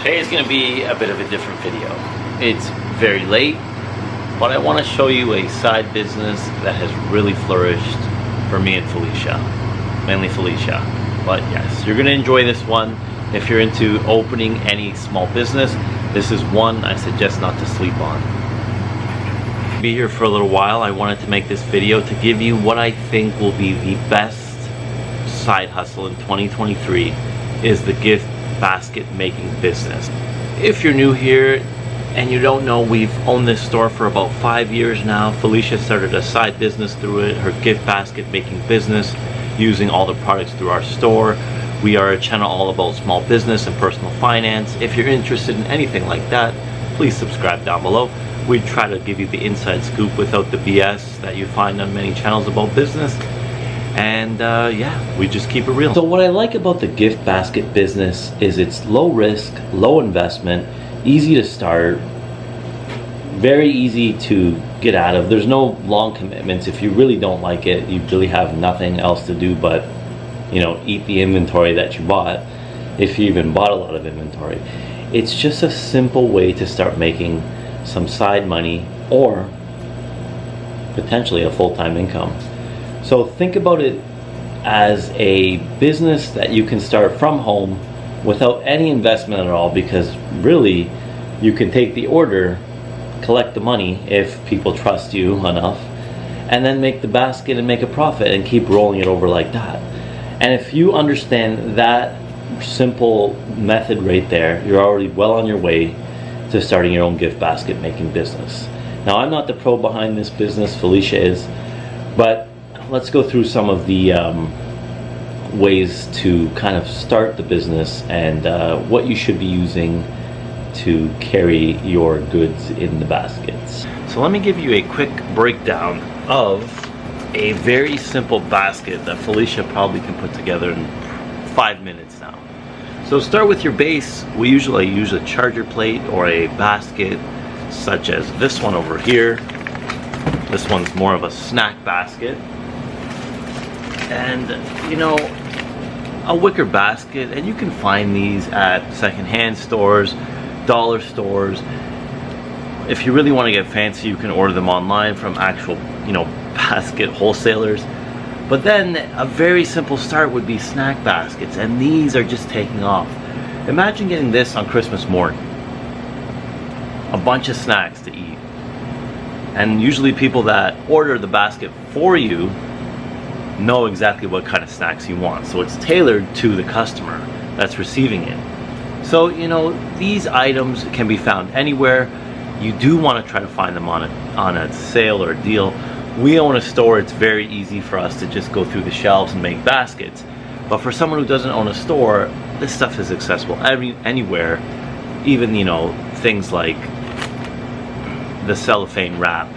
Today's gonna be a bit of a different video. It's very late, but I want to show you a side business that has really flourished for me and Felicia, mainly Felicia. But yes, you're gonna enjoy this one. If you're into opening any small business, this is one I suggest not to sleep on. Be here for a little while. I wanted to make this video to give you what I think will be the best side hustle in 2023 is the gift basket making business. If you're new here and you don't know, we've owned this store for about 5 years now. Felicia started a side business through it, her gift basket making business, using all the products through our store. We are a channel all about small business and personal finance. If you're interested in anything like that, please subscribe down below. We try to give you the inside scoop without the BS that you find on many channels about business. And yeah, we just keep it real. So what I like about the gift basket business is it's low risk, low investment, easy to start, very easy to get out of. There's no long commitments. If you really don't like it, you really have nothing else to do but, you know, eat the inventory that you bought, if you even bought a lot of inventory. It's just a simple way to start making some side money or potentially a full-time income. So think about it as a business that you can start from home without any investment at all, because really you can take the order, collect the money if people trust you enough, and then make the basket and make a profit and keep rolling it over like that. And if you understand that simple method right there, you're already well on your way to starting your own gift basket making business. Now, I'm not the pro behind this business, Felicia is, but let's go through some of the ways to kind of start the business and what you should be using to carry your goods in the baskets. So let me give you a quick breakdown of a very simple basket that Felicia probably can put together in 5 minutes now. So start with your base. We usually use a charger plate or a basket such as this one over here. This one's more of a snack basket. And you know, a wicker basket, and you can find these at secondhand stores, dollar stores. If you really want to get fancy, you can order them online from actual, you know, basket wholesalers. But then a very simple start would be snack baskets, and these are just taking off. Imagine getting this on Christmas morning. A bunch of snacks to eat. And usually people that order the basket for you know exactly what kind of snacks you want, so it's tailored to the customer that's receiving it. So you know, these items can be found anywhere. You do want to try to find them on a sale or a deal. We own a store. It's very easy for us to just go through the shelves and make baskets, but for someone who doesn't own a store, this stuff is accessible anywhere. Even, you know, things like the cellophane wrap,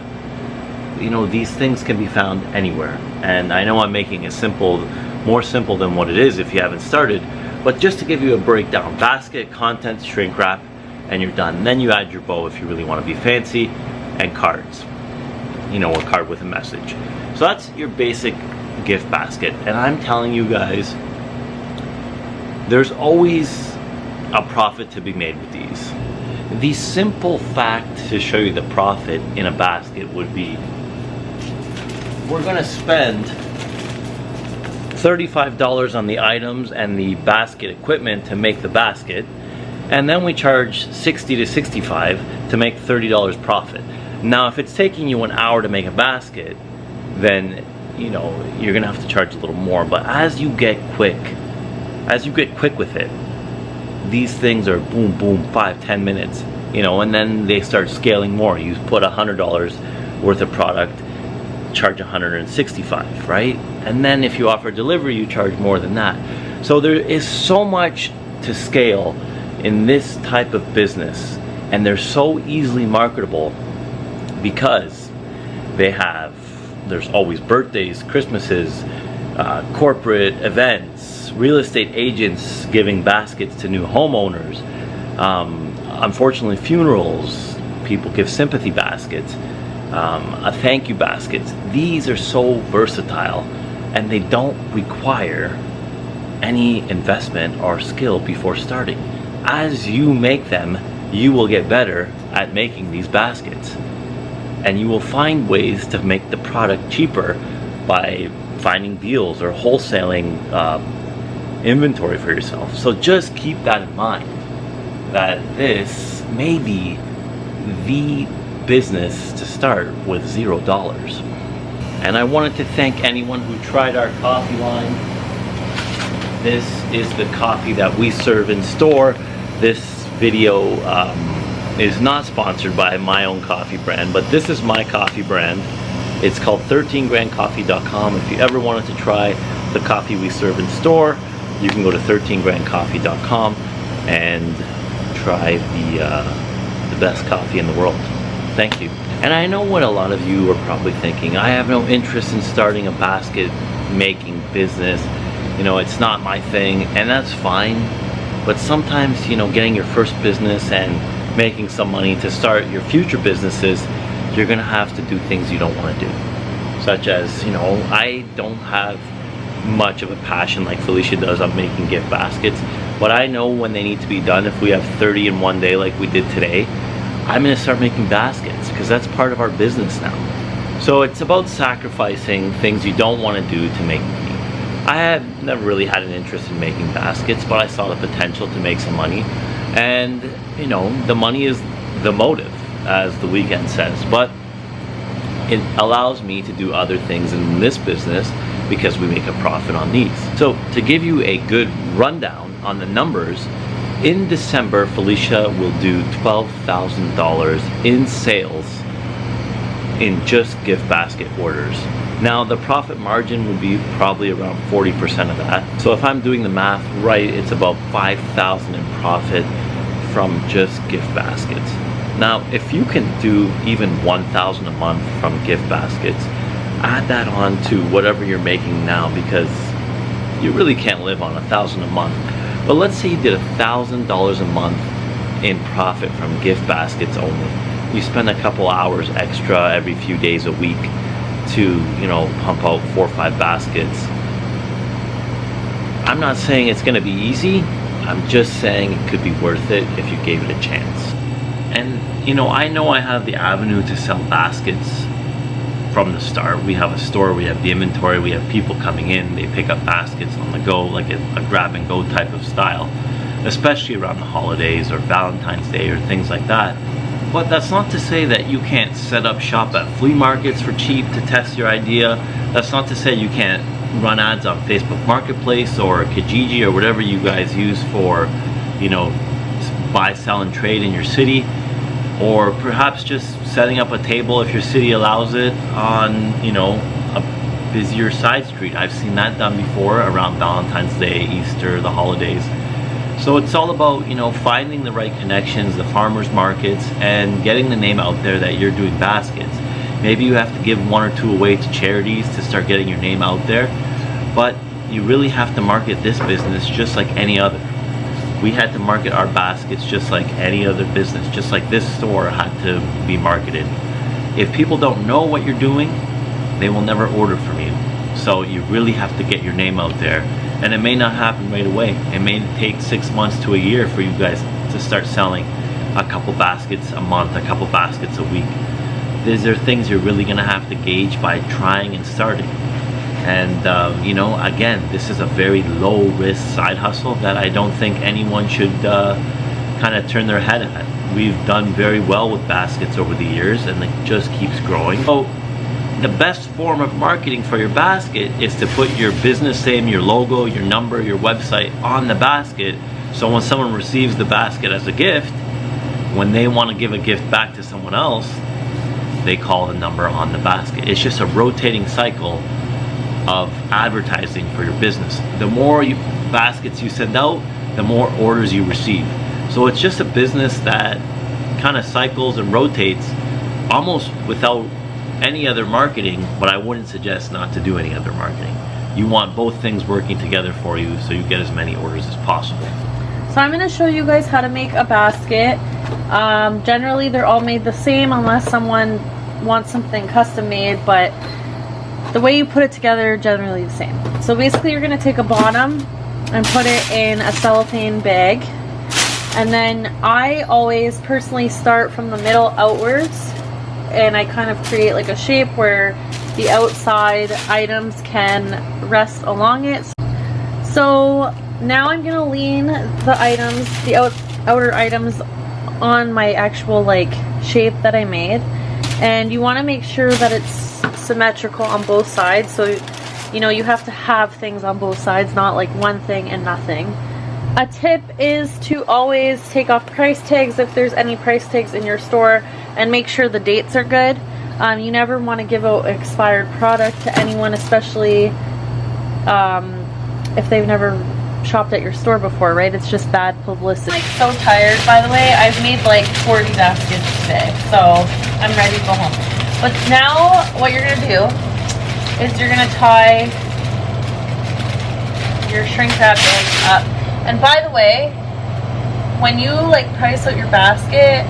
you know, these things can be found anywhere. And I know I'm making it simple, more simple than what it is if you haven't started, but just to give you a breakdown: basket, contents, shrink wrap, and you're done. And then you add your bow if you really want to be fancy, and cards, you know, a card with a message. So that's your basic gift basket. And I'm telling you guys, there's always a profit to be made with these. The simple fact to show you the profit in a basket would be, we're gonna spend $35 on the items and the basket equipment to make the basket, and then we charge $60 to $65 to make $30 profit. Now, if it's taking you an hour to make a basket, then you know you're gonna have to charge a little more. But as you get quick with it, these things are boom, boom, 5-10 minutes, you know, and then they start scaling more. You put $100 worth of product, charge $165, right? And then if you offer delivery, you charge more than that. So there is so much to scale in this type of business, and they're so easily marketable because there's always birthdays, Christmases, corporate events, real estate agents giving baskets to new homeowners, unfortunately funerals, people give sympathy baskets, a thank you baskets. These are so versatile, and they don't require any investment or skill before starting. as you make them, you will get better at making these baskets. And you will find ways to make the product cheaper by finding deals or wholesaling inventory for yourself. So just keep that in mind, that this may be the business to start with $0. And I wanted to thank anyone who tried our coffee line. This is the coffee that we serve in store. This video is not sponsored by my own coffee brand, but this is my coffee brand. It's called 13grandcoffee.com. If you ever wanted to try the coffee we serve in store, you can go to 13grandcoffee.com and try the best coffee in the world. Thank you. And I know what a lot of you are probably thinking. I have no interest in starting a basket making business. You know, it's not my thing, and that's fine. But sometimes, you know, getting your first business and making some money to start your future businesses, you're gonna have to do things you don't want to do. Such as, you know, I don't have much of a passion like Felicia does on making gift baskets, but I know when they need to be done. If we have 30 in one day like we did today, I'm gonna start making baskets because that's part of our business now. So it's about sacrificing things you don't want to do to make money. I had never really had an interest in making baskets, but I saw the potential to make some money. And, you know, the money is the motive, as the weekend says, but it allows me to do other things in this business because we make a profit on these. So to give you a good rundown on the numbers, in December, Felicia will do $12,000 in sales in just gift basket orders. Now the profit margin would be probably around 40% of that. So if I'm doing the math right, it's about $5,000 in profit from just gift baskets. Now if you can do even $1,000 a month from gift baskets, add that on to whatever you're making now, because you really can't live on $1,000 a month. But let's say you did $1,000 a month in profit from gift baskets only. You spend a couple hours extra every few days a week to, you know, pump out 4 or 5 baskets. I'm not saying it's going to be easy. I'm just saying it could be worth it if you gave it a chance. And, you know I have the avenue to sell baskets from the start. We have a store, we have the inventory, we have people coming in, they pick up baskets on the go, like a grab and go type of style, especially around the holidays or Valentine's Day or things like that. But that's not to say that you can't set up shop at flea markets for cheap to test your idea. That's not to say you can't run ads on Facebook Marketplace or Kijiji or whatever you guys use for, you know, buy, sell, and trade in your city. Or perhaps just setting up a table, if your city allows it, on, you know, a busier side street. I've seen that done before around Valentine's Day, Easter, the holidays. So it's all about, you know, finding the right connections, the farmers markets, and getting the name out there that you're doing baskets. Maybe you have to give 1 or 2 away to charities to start getting your name out there, but you really have to market this business just like any other. We had to market our baskets just like any other business, just like this store had to be marketed. If people don't know what you're doing, they will never order from you. So you really have to get your name out there. And it may not happen right away. It may take 6 months to a year for you guys to start selling a couple baskets a month, a couple baskets a week. These are things you're really gonna have to gauge by trying and starting. And you know, again, this is a very low risk side hustle that I don't think anyone should kind of turn their head at. We've done very well with baskets over the years, and it just keeps growing. So the best form of marketing for your basket is to put your business name, your logo, your number, your website on the basket, so when someone receives the basket as a gift, when they want to give a gift back to someone else, they call the number on the basket. It's just a rotating cycle of advertising for your business. The more baskets you send out, the more orders you receive. So it's just a business that kind of cycles and rotates almost without any other marketing, but I wouldn't suggest not to do any other marketing. You want both things working together for you so you get as many orders as possible. So I'm going to show you guys how to make a basket. Generally they're all made the same unless someone wants something custom made, but the way you put it together is generally the same. So basically you're going to take a bottom and put it in a cellophane bag. And then I always personally start from the middle outwards, and I kind of create like a shape where the outside items can rest along it. So now I'm gonna lean the items, the outer items, on my actual like shape that I made. And you want to make sure that it's symmetrical on both sides. So you know, you have to have things on both sides, not like one thing and nothing. A tip is to always take off price tags if there's any price tags in your store, and make sure the dates are good. You never want to give out expired product to anyone, especially if they've never shopped at your store before, right? It's just bad publicity. I'm like so tired, by the way. I've made like 40 baskets today, so I'm ready to go home. But now what you're gonna do is you're gonna tie your shrink wrap up. And by the way, when you like price out your basket,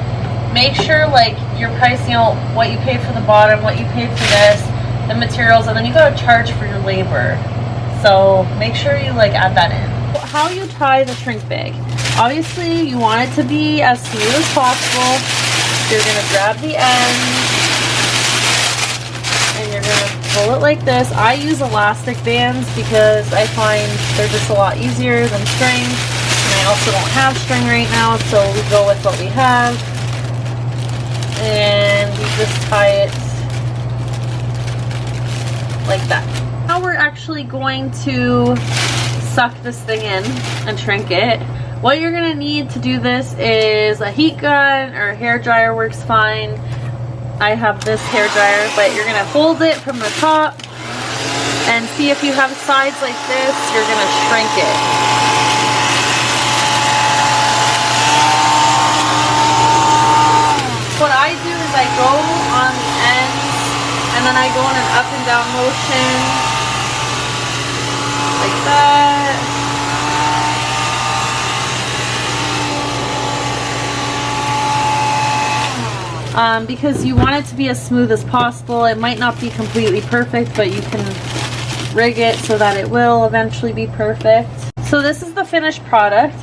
make sure like you're pricing out what you paid for the bottom, what you paid for this, the materials, and then you gotta charge for your labor. So make sure you like add that in. How you tie the shrink bag. Obviously you want it to be as smooth as possible. You're gonna grab the end and you're gonna pull it like this. I use elastic bands because I find they're just a lot easier than string, and I also don't have string right now, so we go with what we have, and we just tie it like that. Now we're actually going to suck this thing in and shrink it. What you're gonna need to do this is a heat gun, or a hair dryer works fine. I have this hair dryer, but you're gonna hold it from the top and see if you have sides like this, you're gonna shrink it. What I do is I go on the ends and then I go in an up and down motion like that. Because you want it to be as smooth as possible. It might not be completely perfect, but you can rig it so that it will eventually be perfect. So this is the finished product.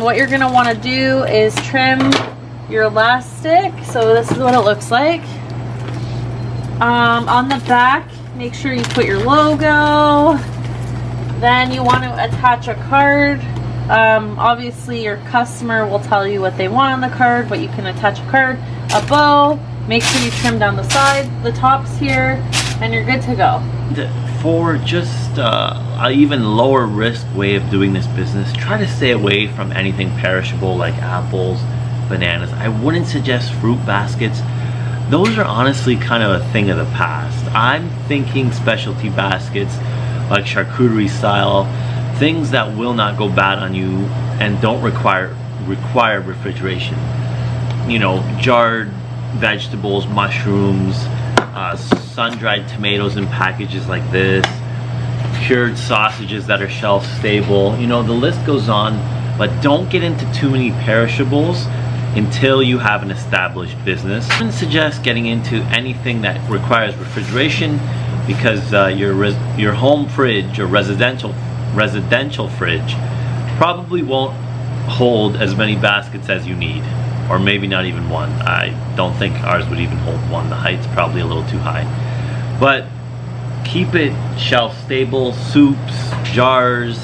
What you're gonna want to do is trim your elastic. So this is what it looks like. On the back, make sure you put your logo. Then you want to attach a card. Obviously your customer will tell you what they want on the card, but you can attach a card, a bow. Make sure you trim down the side, the tops here, and you're good to go. For just an even lower risk way of doing this business, try to stay away from anything perishable like apples, bananas. I wouldn't suggest fruit baskets. Those are honestly kind of a thing of the past. I'm thinking specialty baskets like charcuterie style, things that will not go bad on you and don't require refrigeration. You know, jarred vegetables, mushrooms, sun-dried tomatoes in packages like this, cured sausages that are shelf stable. You know, the list goes on, but don't get into too many perishables until you have an established business. I wouldn't suggest getting into anything that requires refrigeration, because your home fridge or residential fridge probably won't hold as many baskets as you need, or maybe not even one. I don't think ours would even hold one. The height's probably a little too high. But keep it shelf stable. Soups, jars,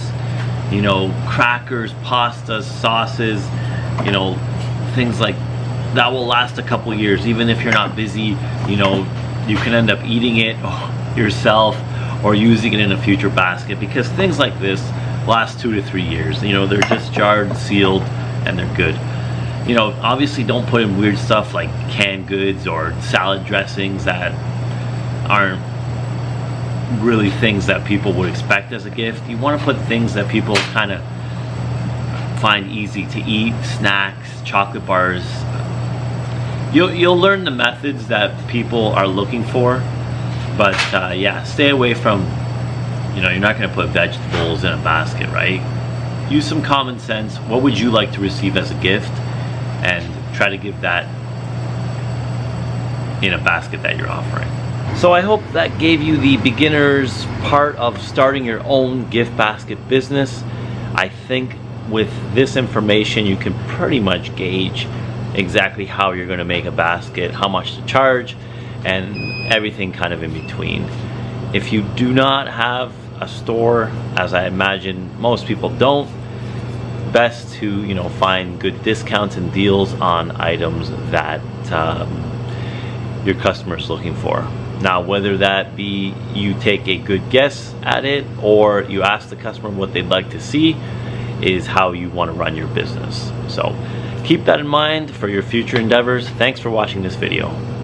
you know, crackers, pastas, sauces, you know, things like that will last a couple years. Even if you're not busy, you know, you can end up eating it yourself or using it in a future basket, because things like this last 2 to 3 years. You know, they're just jarred, sealed, and they're good. You know, obviously don't put in weird stuff like canned goods or salad dressings that aren't really things that people would expect as a gift. You want to put things that people kind of find easy to eat, snacks, chocolate bars. You'll learn the methods that people are looking for, but yeah, stay away from, you know, you're not going to put vegetables in a basket, right? Use some common sense. What would you like to receive as a gift? And try to give that in a basket that you're offering. So I hope that gave you the beginner's part of starting your own gift basket business. I think with this information, you can pretty much gauge exactly how you're going to make a basket, how much to charge, and everything kind of in between. If you do not have a store, as I imagine most people don't, best to, you know, find good discounts and deals on items that your customer's looking for. Now, whether that be you take a good guess at it or you ask the customer what they'd like to see, is how you want to run your business. So keep that in mind for your future endeavors. Thanks for watching this video.